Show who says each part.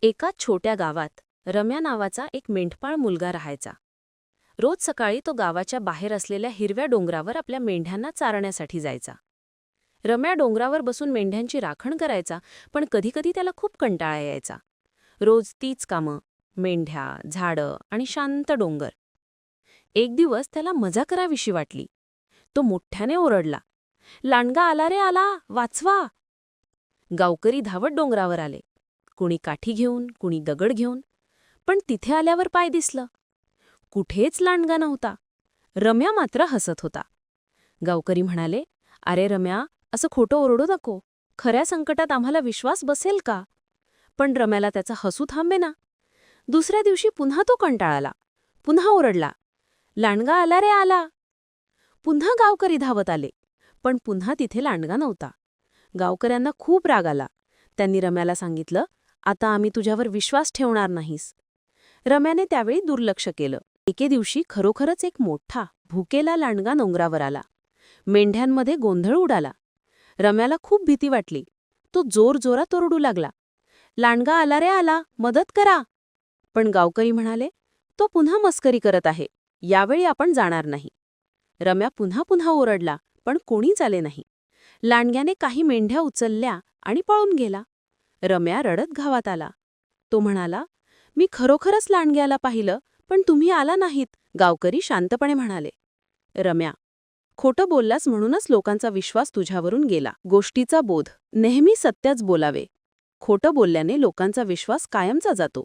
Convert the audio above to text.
Speaker 1: एका छोट्या गावात रम्या नावाचा एक मेंढपाळ मुलगा राहायचा. रोज सकाळी तो गावाच्या बाहेर असलेल्या हिरव्या डोंगरावर आपल्या मेंढ्यांना चारण्यासाठी जायचा. रम्या डोंगरावर बसून मेंढ्यांची राखण करायचा, पण कधीकधी त्याला खूप कंटाळा यायचा. रोज तीच कामं, मेंढ्या, झाडं आणि शांत डोंगर. एक दिवस त्याला मजा करावीशी वाटली. तो मोठ्याने ओरडला, "लांडगा आला रे आला, वाचवा!" गावकरी धावत डोंगरावर आले, कुणी काठी घेऊन, कुणी दगड घेऊन. पण तिथे आल्यावर पाय दिसलं, कुठेच लांडगा नव्हता. रम्या मात्र हसत होता. गावकरी म्हणाले, "अरे रम्या, असं खोटं ओरडू नको. खऱ्या संकटात आम्हाला विश्वास बसेल का?" पण रम्याला त्याचा हसू थांबेना. दुसऱ्या दिवशी पुन्हा तो कंटाळाला. पुन्हा ओरडला, "लांडगा आला रे आला!" पुन्हा गावकरी धावत आले, पण पुन्हा तिथे लांडगा नव्हता. गावकऱ्यांना खूप राग आला. त्यांनी रम्याला सांगितलं, "आता आम्ही तुझ्यावर विश्वास ठेवणार नाहीस." रम्याने त्यावेळी दुर्लक्ष केलं. एके दिवशी खरोखरच एक मोठा, भुकेला लांडगा डोंगरावर आला. मेंढ्यांमध्ये गोंधळ उडाला. रम्याला खूप भीती वाटली. तो जोरजोरात ओरडू लागला, "लांडगा आला रे आला, मदत करा!" पण गावकरी म्हणाले, "तो पुन्हा मस्करी करत आहे. यावेळी आपण जाणार नाही." रम्या पुन्हा पुन्हा ओरडला, पण कोणीच आले नाही. लांडग्याने काही मेंढ्या उचलल्या आणि पळून गेला. रम्या रडत गावात आला. तो म्हणाला, "मी खरोखरच लांडग्याला पाहिलं, पण तुम्ही आला नाहीत." गावकरी शांतपणे म्हणाले, "रम्या, खोटं बोललास म्हणूनच लोकांचा विश्वास तुझ्यावरून गेला." गोष्टीचा बोध: नेहमी सत्यच बोलावे. खोटं बोलल्याने लोकांचा विश्वास कायमचा जातो.